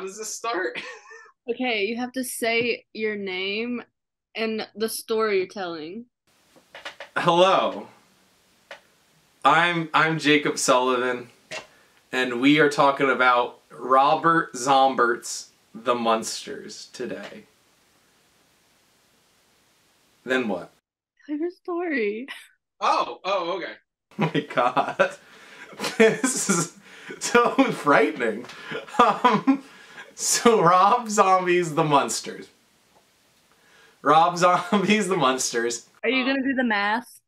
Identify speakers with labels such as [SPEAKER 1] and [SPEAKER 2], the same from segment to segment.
[SPEAKER 1] how does this start?
[SPEAKER 2] Okay, you have to say your name and the story you're telling.
[SPEAKER 1] Hello. I'm Jacob Sullivan, and we are talking about Robert Zombert's The Munsters today. Then what?
[SPEAKER 2] Tell your story.
[SPEAKER 1] Oh, okay. Oh my god. This is so frightening. So Rob Zombie's The Munsters. Rob Zombie's The Munsters.
[SPEAKER 2] Are you gonna do the math?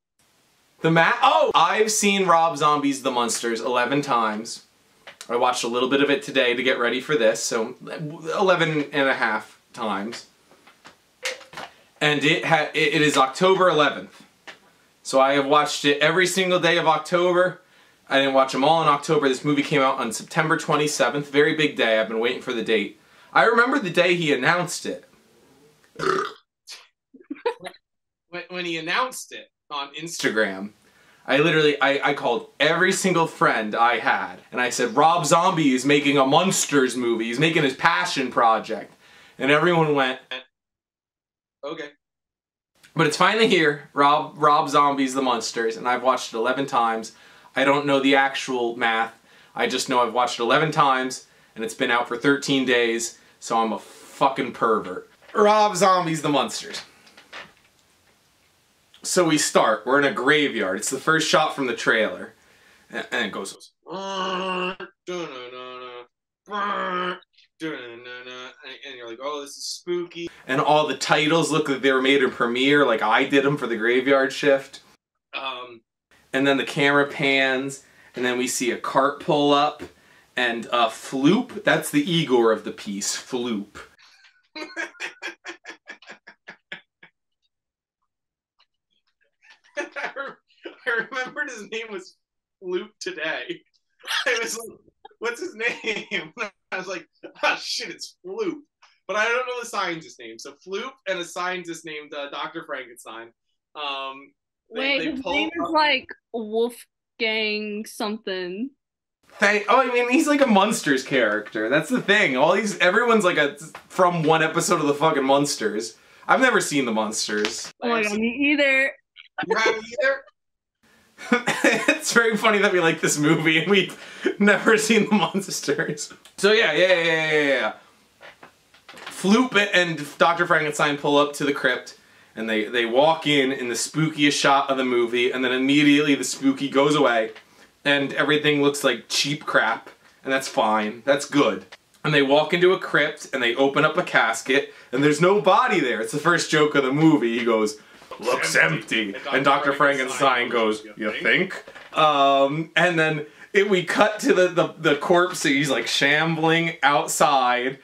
[SPEAKER 1] The math? Oh! I've seen Rob Zombie's The Munsters 11 times. I watched a little bit of it today to get ready for this, so 11 and a half times. And it is October 11th. So I have watched it every single day of October. I didn't watch them all in October. This movie came out on September 27th. Very big day. I've been waiting for the date. I remember the day he announced it. when he announced it on Instagram, I called every single friend I had. And I said, Rob Zombie is making a Munsters movie. He's making his passion project. And everyone went, okay. But it's finally here. Rob Zombie's The Munsters. And I've watched it 11 times. I don't know the actual math. I just know I've watched it 11 times, and it's been out for 13 days, so I'm a fucking pervert. Rob Zombie's The Munsters. So we start. We're in a graveyard. It's the first shot from the trailer. And it goes... And you're like, oh, this is spooky. And all the titles look like they were made in Premiere, like I did them for the graveyard shift. And then the camera pans, and then we see a cart pull up, and Floop, that's the Igor of the piece, Floop. I remembered his name was Floop today. I was like, what's his name? I was like, oh shit, it's Floop. But I don't know the scientist name. So Floop and a scientist named Dr. Frankenstein.
[SPEAKER 2] Wait, his name is like Wolfgang something.
[SPEAKER 1] I mean, he's like a Munsters character. That's the thing. Everyone's like from one episode of the fucking Munsters. I've never seen the Munsters.
[SPEAKER 2] Oh my god, me either.
[SPEAKER 1] You haven't either? It's very funny that we like this movie and we've never seen the Munsters. So yeah. Floop and Dr. Frankenstein pull up to the crypt. And they walk in the spookiest shot of the movie, and then immediately the spooky goes away, and everything looks like cheap crap, and that's fine, that's good. And they walk into a crypt, and they open up a casket, and there's no body there. It's the first joke of the movie. He goes, looks empty. And Dr. Frankenstein goes, you think? And then we cut to the corpse, he's like shambling outside,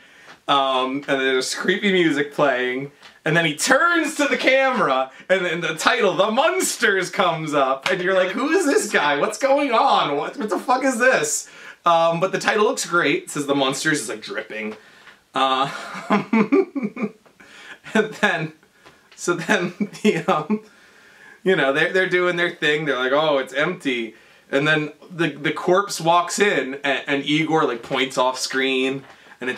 [SPEAKER 1] and there's creepy music playing. And then he turns to the camera, and then the title, The Munsters, comes up. And you're like, who is this guy? What's going on? What the fuck is this? But the title looks great. It says The Munsters. It's like dripping. And then, you know, they're doing their thing. They're like, oh, it's empty. And then the corpse walks in, and Igor like points off screen. And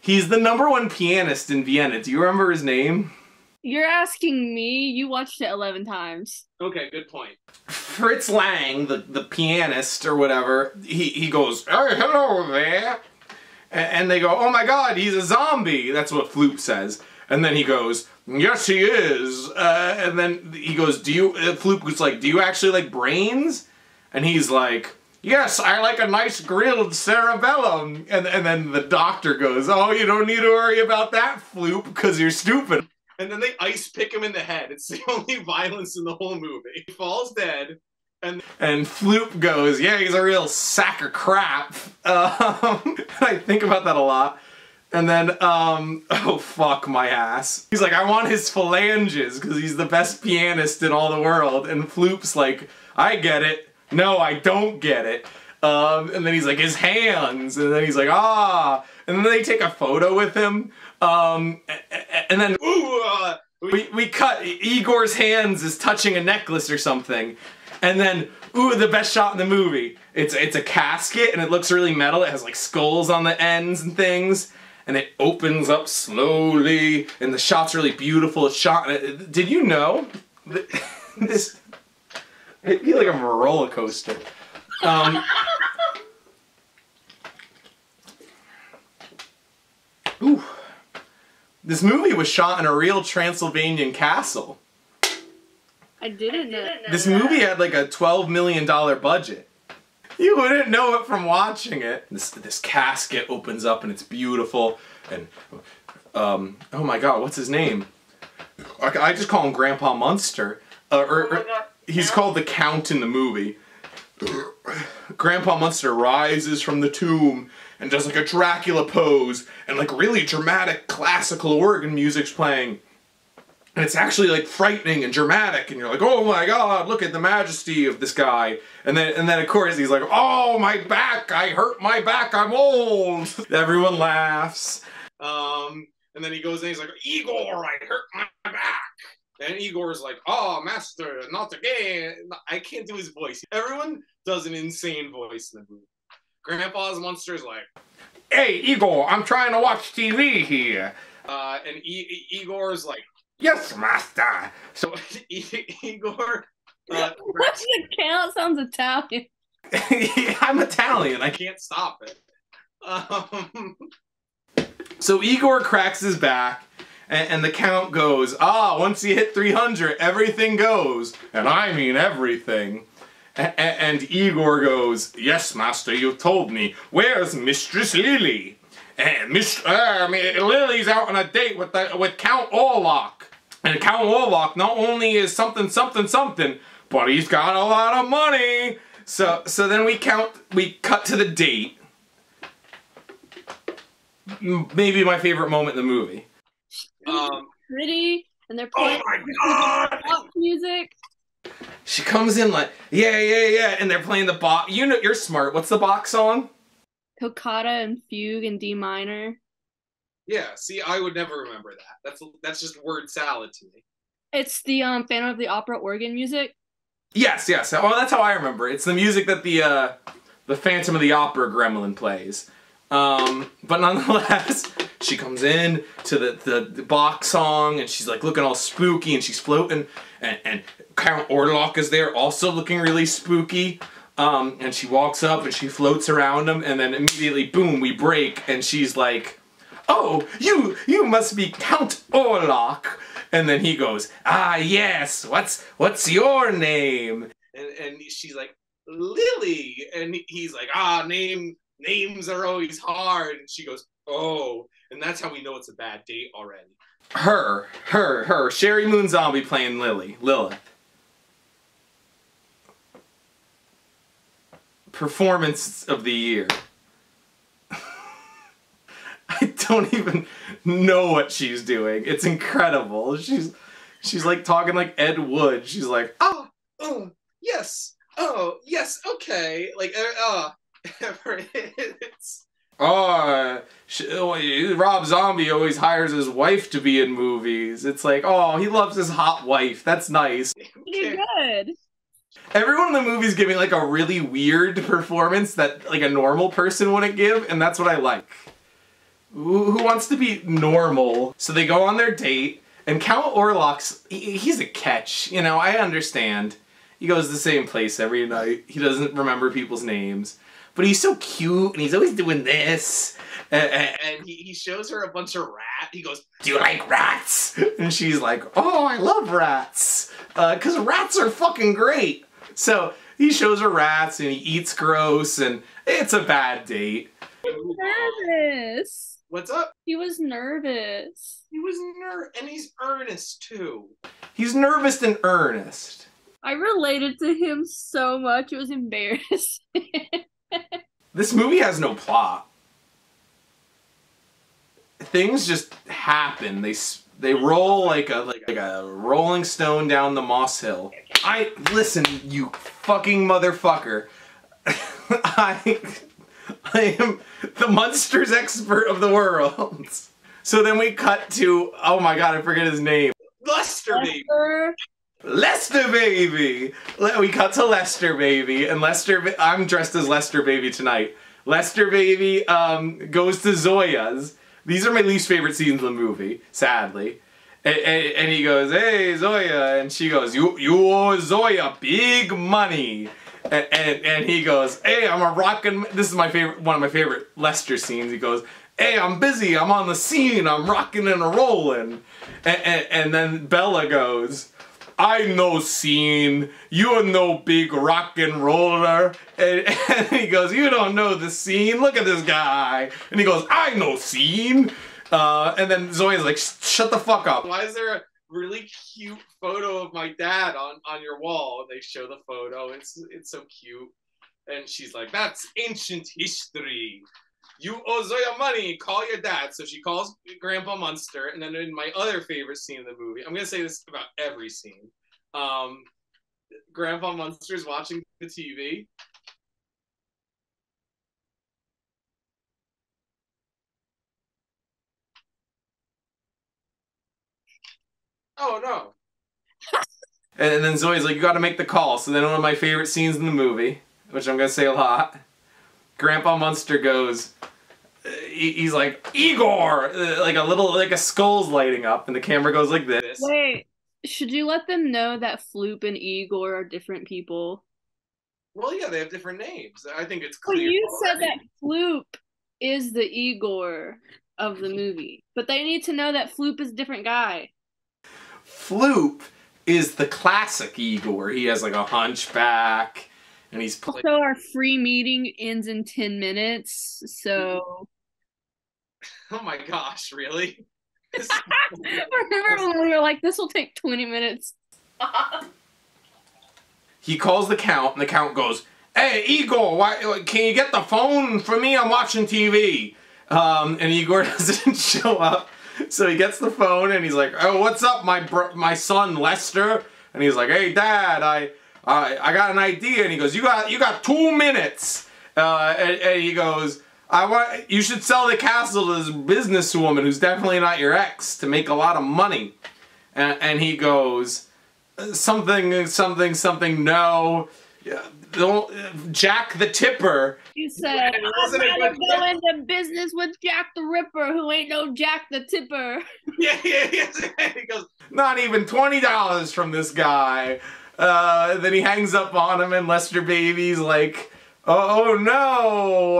[SPEAKER 1] he's the #1 pianist in Vienna. Do you remember his name?
[SPEAKER 2] You're asking me? You watched it 11 times.
[SPEAKER 1] Okay, good point. Fritz Lang, the pianist or whatever, he goes, hey, hello there. And they go, oh my god, he's a zombie. That's what Floop says. And then he goes, yes he is. And then he goes, Floop was like, do you actually like brains? And he's like, yes, I like a nice grilled cerebellum. And then the doctor goes, oh, you don't need to worry about that, Floop, because you're stupid. And then they ice pick him in the head. It's the only violence in the whole movie. He falls dead, and Floop goes, yeah, he's a real sack of crap. I think about that a lot. And then, oh fuck my ass. He's like, I want his phalanges, because he's the best pianist in all the world. And Floop's like, I get it. No, I don't get it. And then he's like, his hands. And then he's like, ah. And then they take a photo with him. And then, we cut. Igor's hands is touching a necklace or something. And then, Ooh, the best shot in the movie. It's a casket and it looks really metal. It has like skulls on the ends and things. And it opens up slowly and the shot's really beautiful. It's shot. Did you know this? It'd be like a roller coaster. Ooh. This movie was shot in a real Transylvanian castle.
[SPEAKER 2] I didn't know.
[SPEAKER 1] This movie had like a $12 million budget. You wouldn't know it from watching it. This casket opens up and it's beautiful. And, oh my god, what's his name? I just call him Grandpa Munster. He's called the Count in the movie. Grandpa Munster rises from the tomb and does like a Dracula pose and like really dramatic classical organ music's playing. And it's actually like frightening and dramatic and you're like, oh my god, look at the majesty of this guy. And then of course he's like, oh my back, I hurt my back, I'm old. Everyone laughs. And then he goes in, he's like, Igor, I hurt my back. And Igor's like, oh, master, not again. I can't do his voice. Everyone does an insane voice in the movie. Grandpa's Munster's like, hey, Igor, I'm trying to watch TV here. And Igor's like, yes, master. So Igor...
[SPEAKER 2] What's the count? Sounds Italian.
[SPEAKER 1] I'm Italian. I can't stop it. So Igor cracks his back. And the Count goes, once you hit 300, everything goes. And I mean everything. And Igor goes, yes, master, you told me. Where's Mistress Lily? And Lily's out on a date with Count Orlok. And Count Orlok not only is something, but he's got a lot of money. So then we cut to the date. Maybe my favorite moment in the movie.
[SPEAKER 2] Pretty, and they're playing pop music.
[SPEAKER 1] She comes in like, yeah, and they're playing the Bach. You know, you're smart. What's the Bach song?
[SPEAKER 2] Toccata and Fugue in D minor.
[SPEAKER 1] Yeah, see, I would never remember that. That's just word salad to me.
[SPEAKER 2] It's the Phantom of the Opera organ music.
[SPEAKER 1] Yes. Well, that's how I remember. It's the music that the Phantom of the Opera gremlin plays. But nonetheless, she comes in to the Bach song and she's like looking all spooky and she's floating and Count Orlok is there also looking really spooky. And she walks up and she floats around him and then immediately, boom, we break and she's like, oh, you must be Count Orlok. And then he goes, yes, what's your name? And she's like, Lily. And he's like, names are always hard. And she goes, oh. And that's how we know it's a bad date already. Her. Sherry Moon Zombie playing Lilith. Performance of the year. I don't even know what she's doing. It's incredible. She's like talking like Ed Wood. She's like, yes, okay. Like, Rob Zombie always hires his wife to be in movies. It's like, oh, he loves his hot wife. That's nice.
[SPEAKER 2] Pretty good.
[SPEAKER 1] Everyone in the movie's giving like a really weird performance that like a normal person wouldn't give, and that's what I like. Who wants to be normal? So they go on their date, and Count Orlok's, he's a catch, you know, I understand. He goes to the same place every night. He doesn't remember people's names. But he's so cute, and he's always doing this. And he shows her a bunch of rats. He goes, do you like rats? And she's like, oh, I love rats. Because rats are fucking great. So he shows her rats, and he eats gross, and it's a bad date.
[SPEAKER 2] He was nervous.
[SPEAKER 1] What's up?
[SPEAKER 2] He was nervous.
[SPEAKER 1] He was and he's earnest, too. He's nervous and earnest.
[SPEAKER 2] I related to him so much, it was embarrassing.
[SPEAKER 1] This movie has no plot. Things just happen. They roll like a rolling stone down the moss hill. Listen, you fucking motherfucker. I am the Munsters expert of the world. So then we cut to, oh my god, I forget his name. Lester, baby. Lester Baby! We cut to Lester Baby, and I'm dressed as Lester Baby tonight. Lester Baby goes to Zoya's. These are my least favorite scenes in the movie, sadly. And he goes, hey, Zoya, and she goes, you owe Zoya big money. And he goes, hey, I'm a rockin', this is one of my favorite Lester scenes. He goes, hey, I'm busy, I'm on the scene, I'm rockin' and a-rollin'. And then Bella goes, I no scene, you no big rock and roller. And he goes, you don't know the scene, look at this guy. And he goes, I no scene. And then Zoe's like, shut the fuck up. Why is there a really cute photo of my dad on your wall? And they show the photo, it's so cute. And she's like, that's ancient history. You owe Zoya money, call your dad. So she calls Grandpa Munster, and then in my other favorite scene in the movie, I'm gonna say this about every scene. Grandpa Munster's watching the TV. Oh no. And then Zoe's like, you gotta make the call. So then one of my favorite scenes in the movie, which I'm gonna say a lot, Grandpa Munster goes, he's like, Igor! Like a skull's lighting up, and the camera goes like this.
[SPEAKER 2] Wait, should you let them know that Floop and Igor are different people?
[SPEAKER 1] Well, yeah, they have different names. I think it's clear.
[SPEAKER 2] Well, you said that Floop is the Igor of the movie, but they need to know that Floop is a different guy.
[SPEAKER 1] Floop is the classic Igor. He has like a hunchback, and he's...
[SPEAKER 2] Also, our free meeting ends in 10 minutes, so...
[SPEAKER 1] Oh my gosh, really?
[SPEAKER 2] Remember when we were like, this will take 20 minutes?
[SPEAKER 1] He calls the Count, and the Count goes, hey, Igor, can you get the phone for me? I'm watching TV. And Igor doesn't show up. So he gets the phone, and he's like, oh, what's up, my son, Lester? And he's like, hey, Dad, I got an idea. And he goes, you got 2 minutes. And he goes, you should sell the castle to this businesswoman who's definitely not your ex to make a lot of money. And he goes, something, no. Don't, Jack the Tipper.
[SPEAKER 2] You said, I'm gonna go into business with Jack the Ripper, who ain't no Jack the Tipper.
[SPEAKER 1] Yeah. He goes, not even $20 from this guy. Then he hangs up on him, and Lester Baby's like, oh no,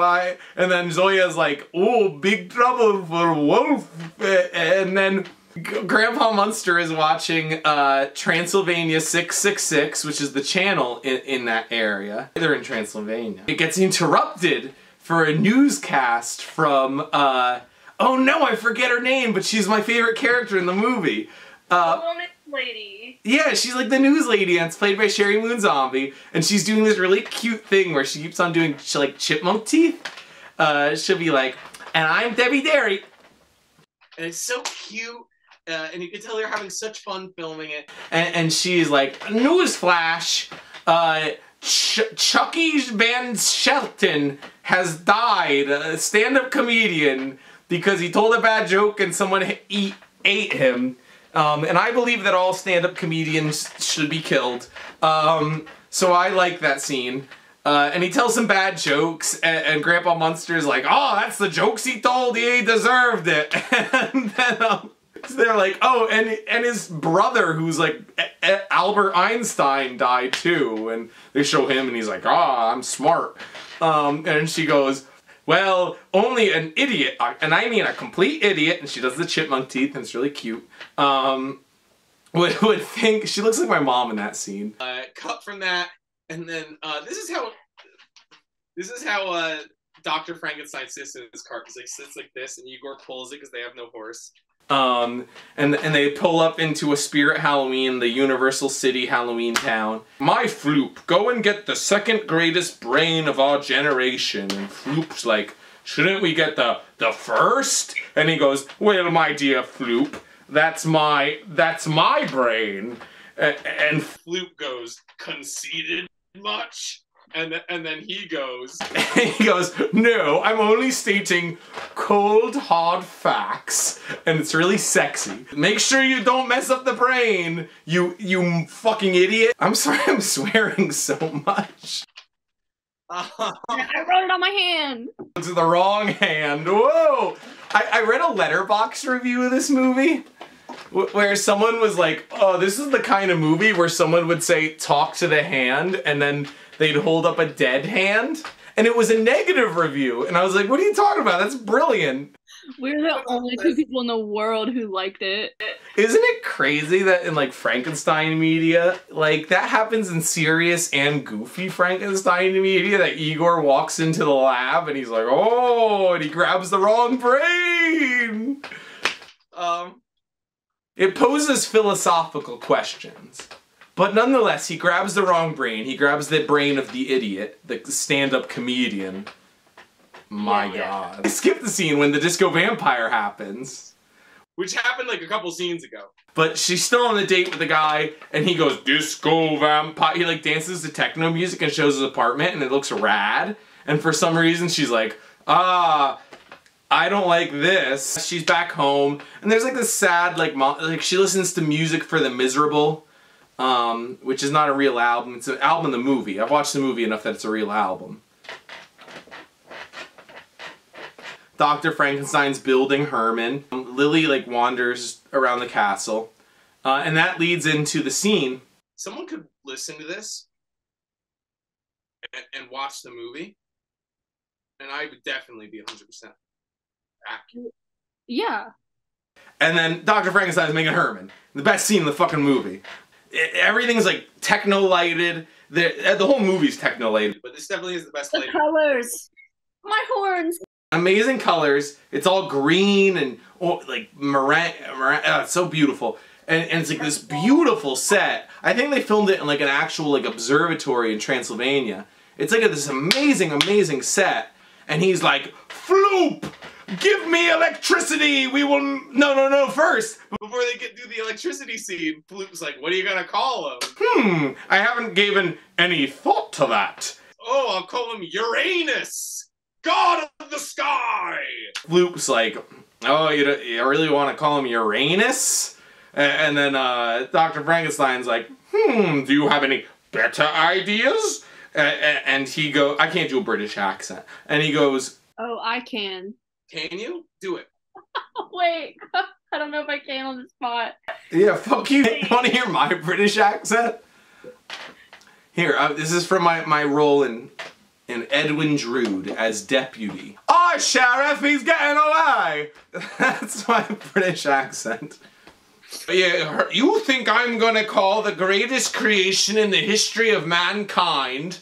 [SPEAKER 1] and then Zoya's like, oh, big trouble for Wolf. And then Grandpa Munster is watching Transylvania 666, which is the channel in that area. They're in Transylvania. It gets interrupted for a newscast from, oh no, I forget her name, but she's my favorite character in the movie.
[SPEAKER 2] The little lady.
[SPEAKER 1] Yeah, she's like the news lady, and it's played by Sherry Moon Zombie, and she's doing this really cute thing where she keeps on doing like chipmunk teeth. She'll be like, and I'm Debbie Derry. And it's so cute, and you can tell they're having such fun filming it. And she's like, newsflash, Chucky Van Shelton has died, a stand-up comedian, because he told a bad joke and someone ate him. And I believe that all stand-up comedians should be killed. So I like that scene. And he tells some bad jokes, and Grandpa Munster's like, oh, that's the jokes he told, he deserved it. And then they're like, oh, and his brother, who's like Albert Einstein, died too. And they show him, and he's like, oh, I'm smart. And she goes, well, only an idiot, and I mean a complete idiot, and she does the chipmunk teeth, and it's really cute, would think, she looks like my mom in that scene. Cut from that, and then, this is how Dr. Frankenstein sits in his cart, because he sits like this, and Igor pulls it because they have no horse. And they pull up into a Spirit Halloween, the Universal City Halloween town. My Floop, go and get the second greatest brain of our generation. And Floop's like, shouldn't we get the first? And he goes, well, my dear Floop, that's my brain. And Floop goes, conceited much? And then he goes, no, I'm only stating cold, hard facts. And it's really sexy. Make sure you don't mess up the brain, you fucking idiot. I'm sorry I'm swearing so much.
[SPEAKER 2] I wrote it on my hand.
[SPEAKER 1] It's the wrong hand. Whoa! I read a Letterboxd review of this movie where someone was like, oh, this is the kind of movie where someone would say, talk to the hand, and then they'd hold up a dead hand. And it was a negative review. And I was like, what are you talking about? That's brilliant.
[SPEAKER 2] We're the only two people in the world who liked it.
[SPEAKER 1] Isn't it crazy that in like Frankenstein media, like that happens in serious and goofy Frankenstein media, that Igor walks into the lab and he's like, oh, and he grabs the wrong brain. It poses philosophical questions. But nonetheless, he grabs the wrong brain. He grabs the brain of the idiot, the stand-up comedian. My God. I skipped the scene when the disco vampire happens. Which happened like a couple scenes ago. But she's still on the date with the guy, and he goes, disco vampire. He like dances to techno music and shows his apartment, and it looks rad. And for some reason, she's like, I don't like this. She's back home, and there's like this sad, like she listens to Music for the Miserable, which is not a real album. It's an album in the movie. I've watched the movie enough that it's a real album. Dr. Frankenstein's building Herman. Lily like wanders around the castle, and that leads into the scene. Someone could listen to this and watch the movie, and I would definitely be 100% accurate.
[SPEAKER 2] Yeah.
[SPEAKER 1] And then Dr. Frankenstein's making Herman. The best scene in the fucking movie. Everything's like techno-lighted. The whole movie's techno-lighted, but this definitely is the best lighting.
[SPEAKER 2] The colors. My horns.
[SPEAKER 1] Amazing colors. It's all green and like meringue. It's so beautiful. And it's like this beautiful set. I think they filmed it in like an actual like observatory in Transylvania. It's like this amazing, amazing set. And he's like, Floop! Give me electricity! We will... No, first! Before they get through the electricity scene, Floop's like, what are you gonna call him? I haven't given any thought to that. Oh, I'll call him Uranus! God of the sky! Floop's like, oh, you really want to call him Uranus? And then Dr. Frankenstein's like, do you have any better ideas? And he goes, I can't do a British accent. And he goes,
[SPEAKER 2] oh, I can.
[SPEAKER 1] Can you? Do it.
[SPEAKER 2] Wait, I don't know if I can on the spot.
[SPEAKER 1] Yeah, fuck you. You want to hear my British accent? Here, this is from my role in Edwin Drood as deputy. Oh, Sheriff, he's getting away! That's my British accent. Yeah, you think I'm gonna call the greatest creation in the history of mankind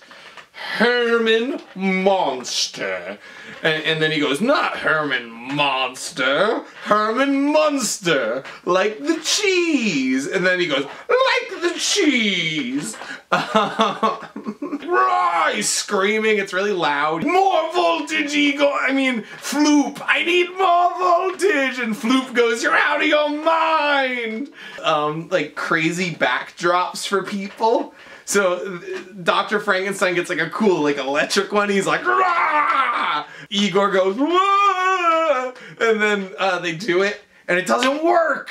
[SPEAKER 1] Herman Monster? And then he goes, not Herman Monster, Herman Munster, like the cheese. And then he goes, like the cheese. He's screaming, it's really loud. More voltage, Igor, Floop, I need more voltage. And Floop goes, you're out of your mind. Like crazy backdrops for people. So Dr. Frankenstein gets like a cool like electric one. He's like, rah! Igor goes, wah! And then they do it and it doesn't work.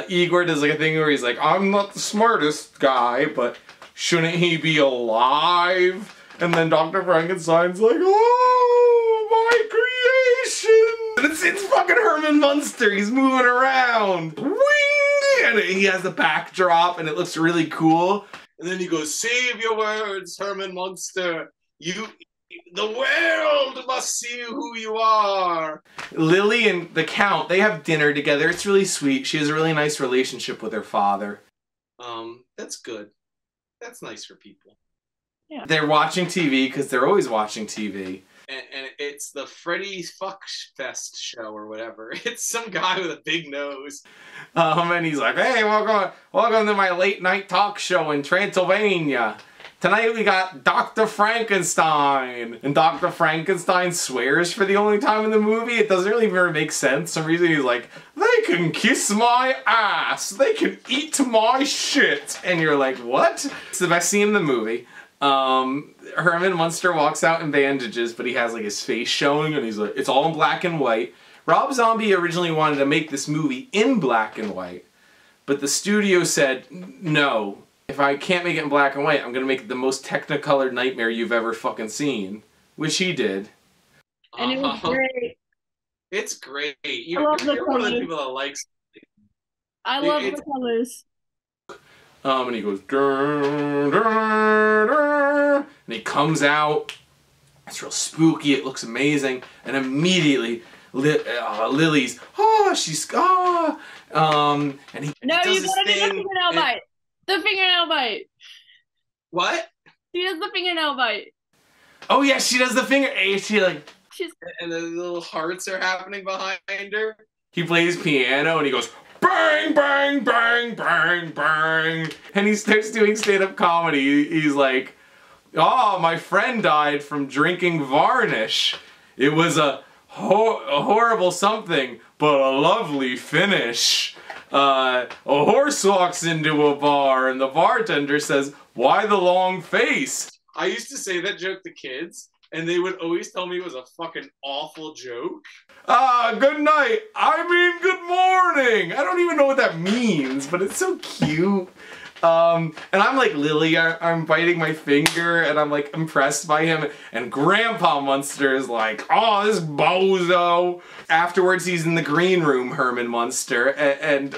[SPEAKER 1] Igor does like a thing where he's like, I'm not the smartest guy, but shouldn't he be alive? And then Dr. Frankenstein's like, oh, my creation! And it's fucking Herman Munster. He's moving around. Wing! And he has the backdrop and it looks really cool. And then he goes, save your words, Herman Munster. The world must see who you are. Lily and the Count, they have dinner together. It's really sweet. She has a really nice relationship with her father. That's good. That's nice for people. Yeah. They're watching TV because they're always watching TV. And it's the Freddy Fuck Fest show or whatever. It's some guy with a big nose. And he's like, hey, welcome to my late night talk show in Transylvania. Tonight we got Dr. Frankenstein. And Dr. Frankenstein swears for the only time in the movie. It doesn't really ever make sense. For some reason he's like, they can kiss my ass. They can eat my shit. And you're like, what? It's the best scene in the movie. Herman Munster walks out in bandages, but he has like his face showing, and he's like, it's all in black and white. Rob Zombie originally wanted to make this movie in black and white, but the studio said, no, if I can't make it in black and white, I'm gonna make it the most technicolor nightmare you've ever fucking seen. Which he did.
[SPEAKER 2] And it was great.
[SPEAKER 3] It's great.
[SPEAKER 2] I love the
[SPEAKER 3] You're one of the
[SPEAKER 2] colors.
[SPEAKER 3] people that likes.
[SPEAKER 2] I love the colors.
[SPEAKER 1] And he goes, dun, dun, dun, and he comes out. It's real spooky. It looks amazing. And immediately, Lily's, and he
[SPEAKER 2] No,
[SPEAKER 1] does
[SPEAKER 2] you
[SPEAKER 1] his
[SPEAKER 2] gotta do the
[SPEAKER 1] thing.
[SPEAKER 2] fingernail bite. The fingernail bite.
[SPEAKER 3] What?
[SPEAKER 2] She does the fingernail bite.
[SPEAKER 1] Oh yeah, she does the finger. She like.
[SPEAKER 3] And the little hearts are happening behind her.
[SPEAKER 1] He plays piano and he goes, bang, bang, bang, bang, bang. And he starts doing stand-up comedy. He's like, oh, my friend died from drinking varnish. It was a horrible something, but a lovely finish. A horse walks into a bar and the bartender says, why the long face?
[SPEAKER 3] I used to say that joke to kids, and they would always tell me it was a fucking awful joke.
[SPEAKER 1] Good night. I mean, good morning. I don't even know what that means, but it's so cute. And I'm like Lily, I'm biting my finger, and I'm like impressed by him. And Grandpa Munster is like, oh, this bozo. Afterwards, he's in the green room, Herman Munster, and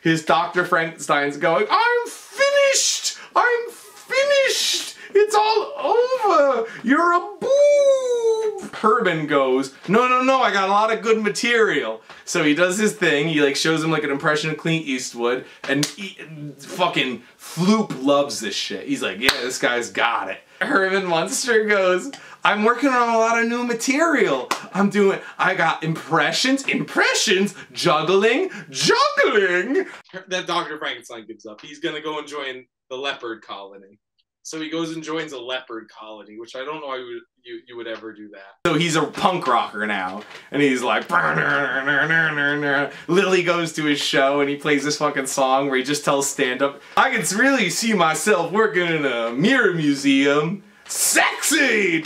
[SPEAKER 1] his Dr. Frankenstein's going, I'm finished. I'm finished. It's all over! You're a boob! Herman goes, no, I got a lot of good material. So he does his thing, he like shows him like an impression of Clint Eastwood, and fucking Floop loves this shit. He's like, yeah, this guy's got it. Herman Munster goes, I'm working on a lot of new material. I got impressions, juggling.
[SPEAKER 3] That Dr. Frankenstein gives up. He's gonna go and join the leopard colony. So he goes and joins a leopard colony, which I don't know why you would ever do that.
[SPEAKER 1] So he's a punk rocker now, and he's like, Lily goes to his show and he plays this fucking song where he just tells stand-up, I can really see myself working in a mirror museum. Sexy!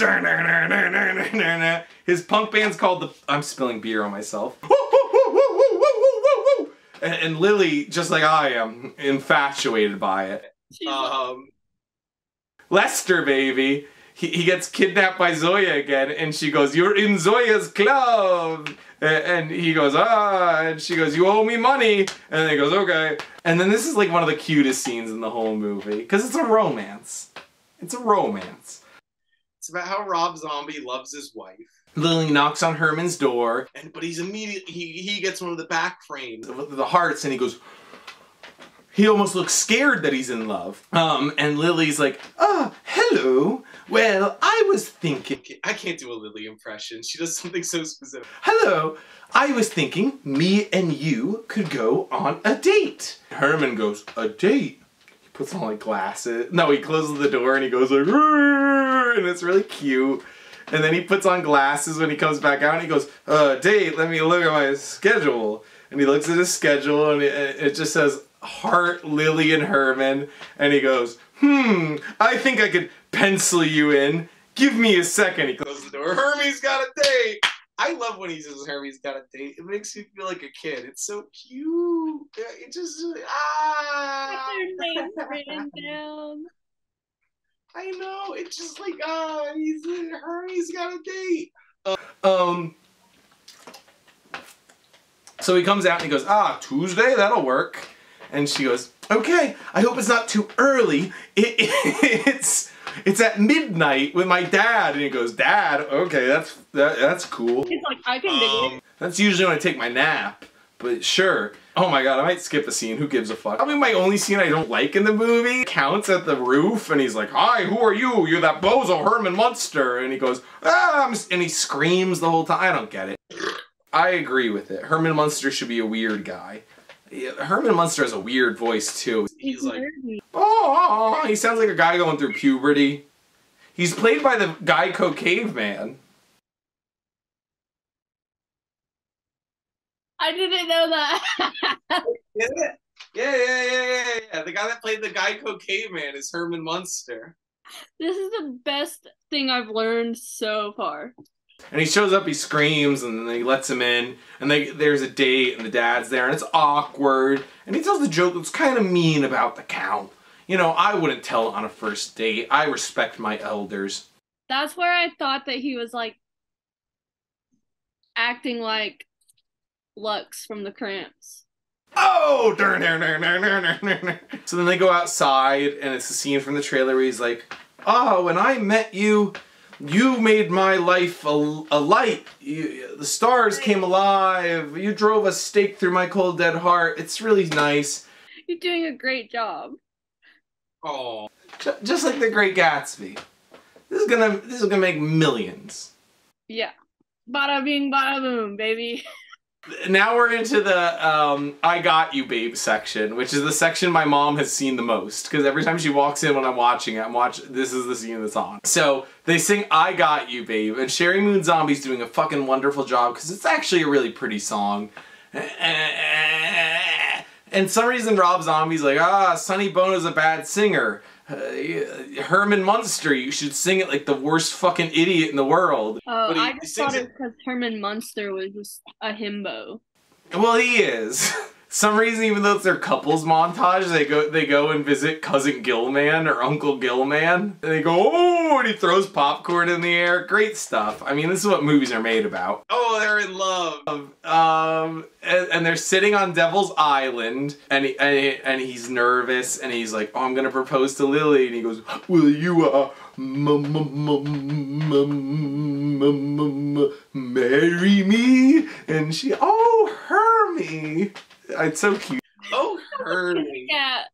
[SPEAKER 1] His punk band's called the... I'm spilling beer on myself. And Lily, just like I am, infatuated by it. Lester, baby. He gets kidnapped by Zoya again, and she goes, you're in Zoya's club. And he goes, and she goes, you owe me money. And then he goes, okay. And then this is like one of the cutest scenes in the whole movie, because it's a romance. It's a romance.
[SPEAKER 3] It's about how Rob Zombie loves his wife.
[SPEAKER 1] Lily knocks on Herman's door.
[SPEAKER 3] But he's immediately, he gets one of the back frames.
[SPEAKER 1] With the hearts, and he goes, he almost looks scared that he's in love. And Lily's like, hello. Well, I was thinking...
[SPEAKER 3] I can't do a Lily impression. She does something so specific.
[SPEAKER 1] Hello. I was thinking me and you could go on a date. Herman goes, a date? He puts on like glasses. No, he closes the door and he goes like, "Rrr," and it's really cute. And then he puts on glasses when he comes back out and he goes, date, let me look at my schedule. And he looks at his schedule and it just says, Heart, Lily, and Herman, and he goes, I think I could pencil you in. Give me a second. He closes the door. Hermie's got a date.
[SPEAKER 3] I love when he says Hermie's got a date. It makes me feel like a kid. It's so cute. It just,
[SPEAKER 2] What's your name written down?
[SPEAKER 3] I know. It's just like, Hermie's got a date.
[SPEAKER 1] So he comes out and he goes, Tuesday, that'll work. And she goes, okay, I hope it's not too early. It's at midnight with my dad. And he goes, Dad, okay, that's cool.
[SPEAKER 2] He's like, I can dig it.
[SPEAKER 1] That's usually when I take my nap, but sure. Oh my god, I might skip a scene, who gives a fuck? Probably my only scene I don't like in the movie counts at the roof, and he's like, hi, who are you? You're that bozo Herman Munster. And he goes, and he screams the whole time. I don't get it. I agree with it. Herman Munster should be a weird guy. Yeah, Herman Munster has a weird voice too.
[SPEAKER 3] He's like,
[SPEAKER 1] oh, he sounds like a guy going through puberty. He's played by the Geico Caveman.
[SPEAKER 2] I didn't know that.
[SPEAKER 3] yeah. The guy that played the Geico Caveman is Herman Munster.
[SPEAKER 2] This is the best thing I've learned so far.
[SPEAKER 1] And he shows up, he screams, and then he lets him in, and there's a date, and the dad's there, and it's awkward, and he tells the joke that's kind of mean about the cow. You know, I wouldn't tell on a first date. I respect my elders.
[SPEAKER 2] That's where I thought that he was, like, acting like Lux from the Cramps.
[SPEAKER 1] Oh! So then they go outside, and it's a scene from the trailer where he's like, oh, when I met you, you made my life a light. The stars came alive. You drove a stake through my cold, dead heart. It's really nice.
[SPEAKER 2] You're doing a great job.
[SPEAKER 3] Oh.
[SPEAKER 1] Just like The Great Gatsby. This is gonna make millions.
[SPEAKER 2] Yeah. Bada bing, bada boom, baby.
[SPEAKER 1] Now we're into the I Got You Babe section, which is the section my mom has seen the most, because every time she walks in when I'm watching it, this is the scene that's on. So they sing I Got You Babe, and Sherry Moon Zombie's doing a fucking wonderful job, because it's actually a really pretty song. And some reason Rob Zombie's like, Sonny Bono's a bad singer. Herman Munster, you should sing it like the worst fucking idiot in the world.
[SPEAKER 2] Oh, I just thought it because Herman Munster was just a himbo.
[SPEAKER 1] Well, he is. Some reason, even though it's their couples montage, they go and visit Cousin Gilman or Uncle Gilman. And they go, oh, and he throws popcorn in the air. Great stuff. I mean, this is what movies are made about.
[SPEAKER 3] Oh, they're in love.
[SPEAKER 1] And they're sitting on Devil's Island, and he's nervous, and he's like, oh, I'm gonna propose to Lily, and he goes, will you marry me? And she, oh, Hermie. It's so cute.
[SPEAKER 3] Oh, Hermie.
[SPEAKER 2] Yeah.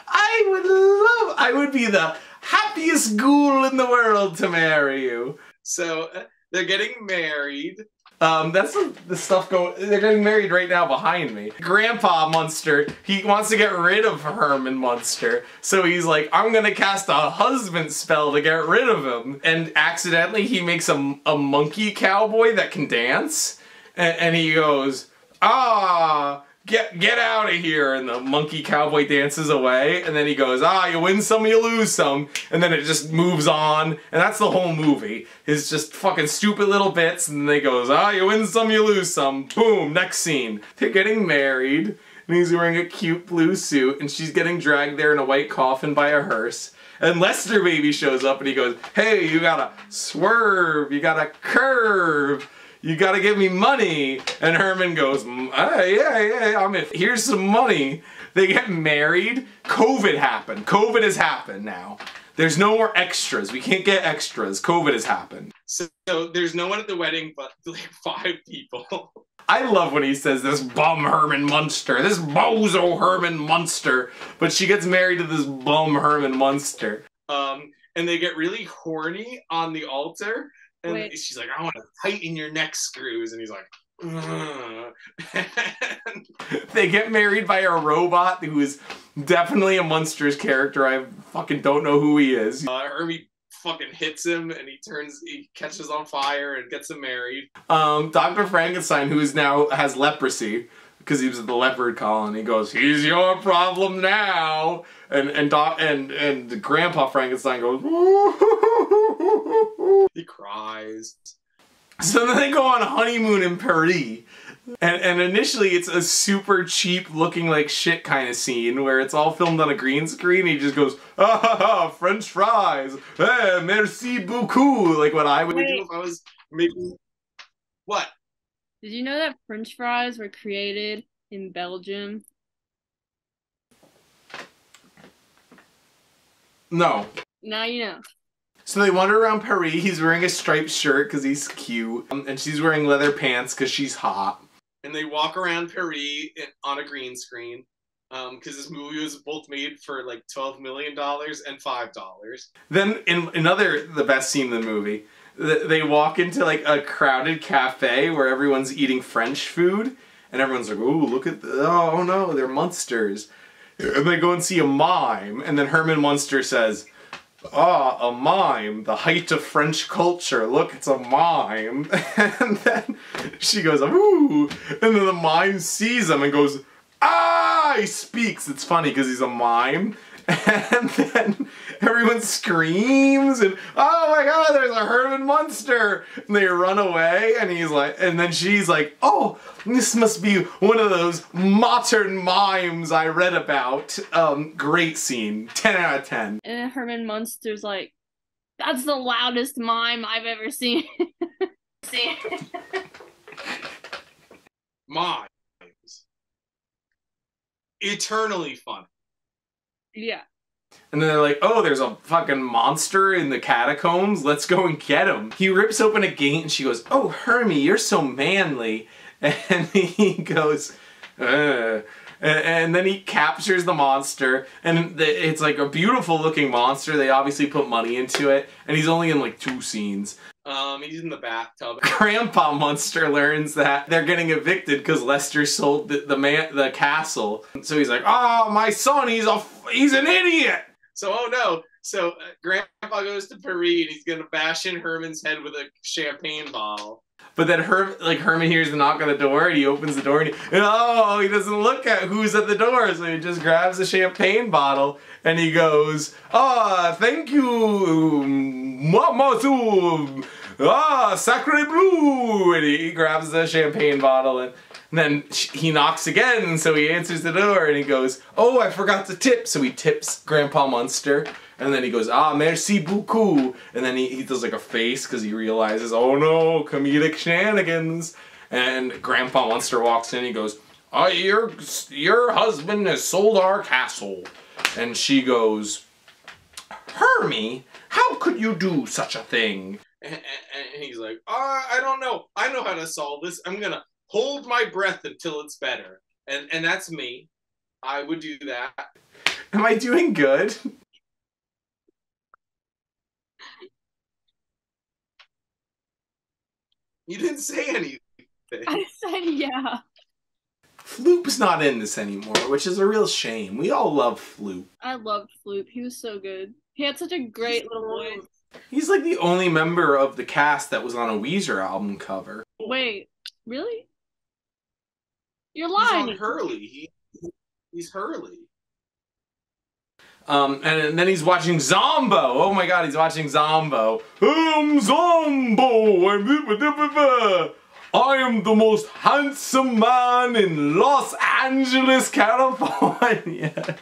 [SPEAKER 1] I would be the happiest ghoul in the world to marry you.
[SPEAKER 3] So they're getting married.
[SPEAKER 1] That's the stuff going. They're getting married right now behind me. Grandpa Munster, he wants to get rid of Herman Munster, so he's like, I'm gonna cast a husband spell to get rid of him. And accidentally, he makes a monkey cowboy that can dance, and he goes, get out of here, and the monkey cowboy dances away, and then he goes, you win some, you lose some, and then it just moves on, and that's the whole movie. It's just fucking stupid little bits, and then they goes, you win some, you lose some, boom, next scene. They're getting married, and he's wearing a cute blue suit, and she's getting dragged there in a white coffin by a hearse. And Lester Baby shows up, and he goes, hey, you gotta swerve, you gotta curve, you gotta give me money. And Herman goes, yeah, here's some money. They get married. COVID happened. COVID has happened now. There's no more extras. We can't get extras. COVID has happened.
[SPEAKER 3] So there's no one at the wedding but like 5 people.
[SPEAKER 1] I love when he says this bum Herman Munster, this bozo Herman Munster. But she gets married to this bum Herman Munster.
[SPEAKER 3] And they get really horny on the altar. And she's like, I want to tighten your neck screws. And he's like,
[SPEAKER 1] They get married by a robot who is definitely a Munsters character. I fucking don't know who he is.
[SPEAKER 3] Hermie fucking hits him, and he catches on fire and gets him married.
[SPEAKER 1] Dr. Frankenstein, who has leprosy, because he was at the leopard colony, goes, he's your problem now. And Grandpa Frankenstein goes,
[SPEAKER 3] he cries.
[SPEAKER 1] So then they go on a honeymoon in Paris. And initially it's a super cheap looking like shit kind of scene where it's all filmed on a green screen. He just goes, French fries, merci beaucoup. Like what I would do if I was making...
[SPEAKER 3] What?
[SPEAKER 2] Did you know that French fries were created in Belgium?
[SPEAKER 1] No.
[SPEAKER 2] Now you know.
[SPEAKER 1] So they wander around Paris. He's wearing a striped shirt because he's cute. And she's wearing leather pants because she's hot.
[SPEAKER 3] And they walk around Paris on a green screen. Because this movie was both made for like $12 million and $5.
[SPEAKER 1] Then in the best scene in the movie, they walk into like a crowded cafe where everyone's eating French food. And everyone's like, oh, look at oh no, they're Munsters. And they go and see a mime. And then Herman Munster says, a mime, the height of French culture. Look, it's a mime. And then she goes, ooh. And then the mime sees him and goes, he speaks. It's funny because he's a mime. And then everyone screams and, oh my god, there's a Herman Munster! And they run away, and he's like, and then she's like, oh, this must be one of those modern mimes I read about. Great scene. 10 out of 10.
[SPEAKER 2] And Herman Munster's like, that's the loudest mime I've ever seen.
[SPEAKER 3] Mimes. Eternally fun.
[SPEAKER 2] Yeah.
[SPEAKER 1] And then they're like, oh, there's a fucking monster in the catacombs. Let's go and get him. He rips open a gate and she goes, oh, Hermie, you're so manly. And he goes, and then he captures the monster. And it's like a beautiful looking monster. They obviously put money into it. And he's only in like 2 scenes.
[SPEAKER 3] He's in the bathtub.
[SPEAKER 1] Grandpa Munster learns that they're getting evicted because Lester sold the castle. So he's like, oh, my son, he's an idiot.
[SPEAKER 3] So, oh no. So, Grandpa goes to Paris and he's gonna bash in Herman's head with a champagne bottle.
[SPEAKER 1] But then Herman hears the knock on the door and he opens the door and he doesn't look at who's at the door, so he just grabs the champagne bottle and he goes, thank you, Mama, sacre bleu, and he grabs the champagne bottle and then he knocks again, so he answers the door and he goes, oh, I forgot to tip, so he tips Grandpa Munster. And then he goes, merci beaucoup. And then he does like a face because he realizes, oh no, comedic shenanigans. And Grandpa Munster walks in and he goes, oh, your husband has sold our castle. And she goes, Hermie, how could you do such a thing?
[SPEAKER 3] And he's like, I don't know. I know how to solve this. I'm going to hold my breath until it's better. And that's me. I would do that.
[SPEAKER 1] Am I doing good?
[SPEAKER 3] You didn't say anything.
[SPEAKER 2] I said yeah.
[SPEAKER 1] Floop's not in this anymore, which is a real shame. We all love Floop.
[SPEAKER 2] I loved Floop. He was so good. He had such a great little voice.
[SPEAKER 1] He's like the only member of the cast that was on a Weezer album cover.
[SPEAKER 2] Wait, really? You're lying.
[SPEAKER 3] He's on Hurley. He's Hurley.
[SPEAKER 1] And then he's watching Zombo. Oh my god, he's watching Zombo. Zombo! I am the most handsome man in Los Angeles, California.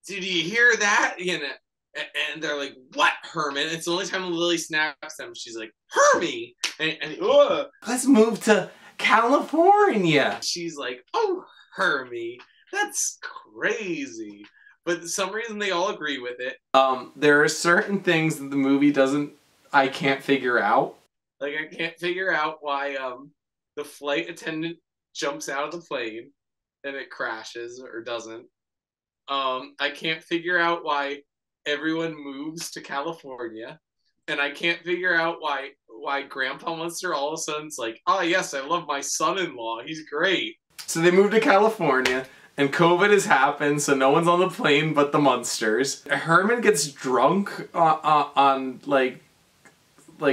[SPEAKER 3] Did you hear that? And they're like, what, Herman? It's the only time Lily snaps them. She's like, Hermie!
[SPEAKER 1] Let's move to California.
[SPEAKER 3] She's like, oh, Hermie, that's crazy. But for some reason they all agree with it.
[SPEAKER 1] There are certain things that the movie I can't figure out.
[SPEAKER 3] Like, I can't figure out why the flight attendant jumps out of the plane and it crashes or doesn't. I can't figure out why everyone moves to California. And I can't figure out why Grandpa Munster all of a sudden's like, oh yes, I love my son-in-law. He's great.
[SPEAKER 1] So they moved to California. And COVID has happened, so no one's on the plane but the Munsters. Herman gets drunk on like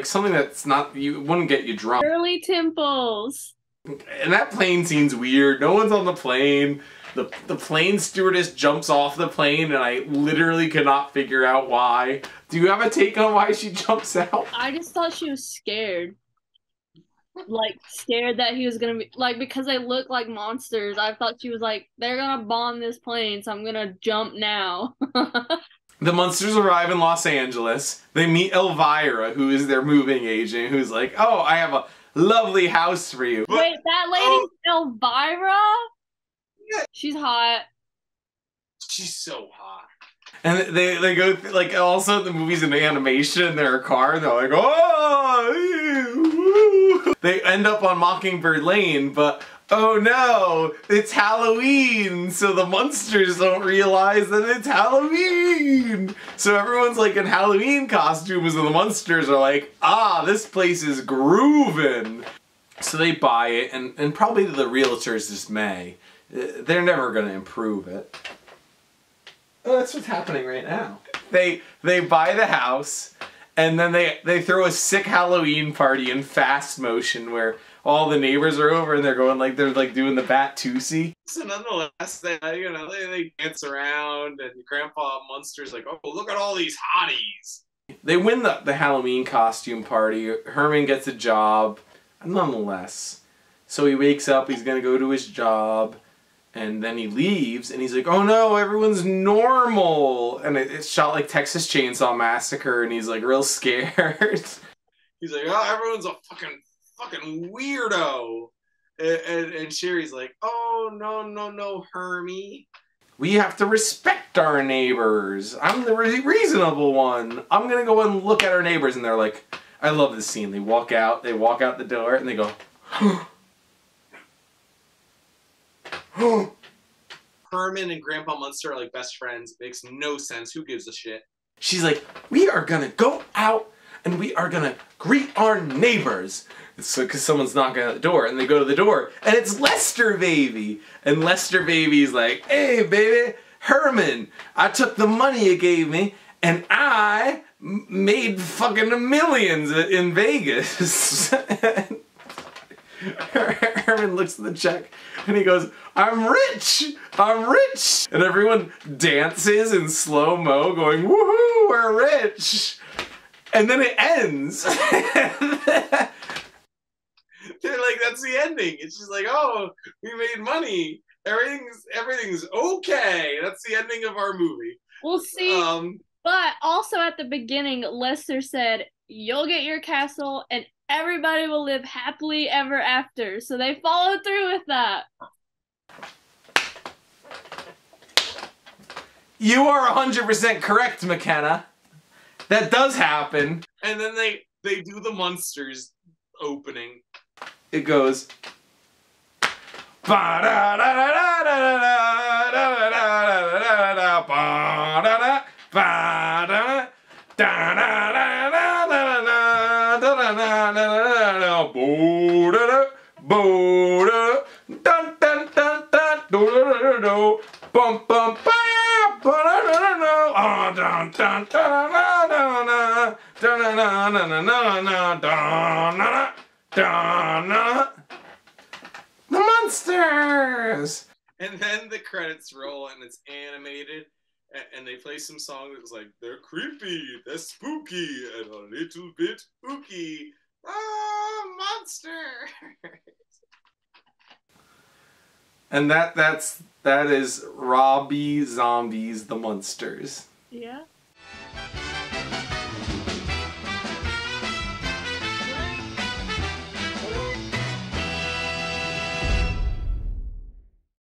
[SPEAKER 1] something that's not, wouldn't get you drunk.
[SPEAKER 2] Early Temples.
[SPEAKER 1] And that plane scene's weird. No one's on the plane. The plane stewardess jumps off the plane, and I literally cannot figure out why. Do you have a take on why she jumps out?
[SPEAKER 2] I just thought she was scared. Like, scared that he was gonna be, like, because they look like monsters, I thought she was like, they're gonna bomb this plane, so I'm gonna jump now.
[SPEAKER 1] The Munsters arrive in Los Angeles. They meet Elvira, who is their moving agent, who's like, oh, I have a lovely house for you.
[SPEAKER 2] Wait, that lady's Elvira?
[SPEAKER 3] Yeah.
[SPEAKER 2] She's hot.
[SPEAKER 3] She's so hot.
[SPEAKER 1] And they go, like, also the movie's an animation, they're a car, and they're like, oh! They end up on Mockingbird Lane, but oh no, it's Halloween, so the Munsters don't realize that it's Halloween! So everyone's like in Halloween costumes, and the Munsters are like, this place is groovin'! So they buy it, and probably to the realtor's dismay, they're never gonna improve it. Oh, that's what's happening right now. They buy the house, and then they throw a sick Halloween party in fast motion where all the neighbors are over and they're going like they're like doing the bat-toosie.
[SPEAKER 3] So nonetheless, they dance around, and Grandpa Munster's like, oh, look at all these hotties.
[SPEAKER 1] They win the Halloween costume party. Herman gets a job, nonetheless. So he wakes up, he's gonna go to his job, and then he leaves, and he's like, oh no, everyone's normal. And it's shot like Texas Chainsaw Massacre, and he's like real scared.
[SPEAKER 3] He's like, oh, everyone's a fucking weirdo. And Sherry's like, oh, no, Hermie.
[SPEAKER 1] We have to respect our neighbors. I'm the reasonable one. I'm gonna go and look at our neighbors. And they're like, I love this scene. They walk out the door, and they go,
[SPEAKER 3] Herman and Grandpa Munster are like best friends. It makes no sense. Who gives a shit?
[SPEAKER 1] She's like, we are gonna go out and we are gonna greet our neighbors. So, because someone's knocking at the door, and they go to the door, and it's Lester Baby. And Lester Baby's like, hey, baby, Herman, I took the money you gave me, and I made fucking millions in Vegas. Herman looks at the check, and he goes, I'm rich! I'm rich! And everyone dances in slow-mo, going, woohoo, we're rich! And then it ends.
[SPEAKER 3] They're like, that's the ending. It's just like, oh, we made money. Everything's okay. That's the ending of our movie.
[SPEAKER 2] We'll see. But also at the beginning, Lester said, you'll get your castle and everybody will live happily ever after. So they followed through with that.
[SPEAKER 1] You are 100% correct, McKenna. That does happen.
[SPEAKER 3] And then they do the Munsters opening.
[SPEAKER 1] It goes. The Munsters!
[SPEAKER 3] And then the credits roll and it's animated and they play some song that's like, they're creepy, they're spooky, and a little bit spooky. Oh, monster!
[SPEAKER 1] And that is Robbie Zombie's The Munsters.
[SPEAKER 2] Yeah.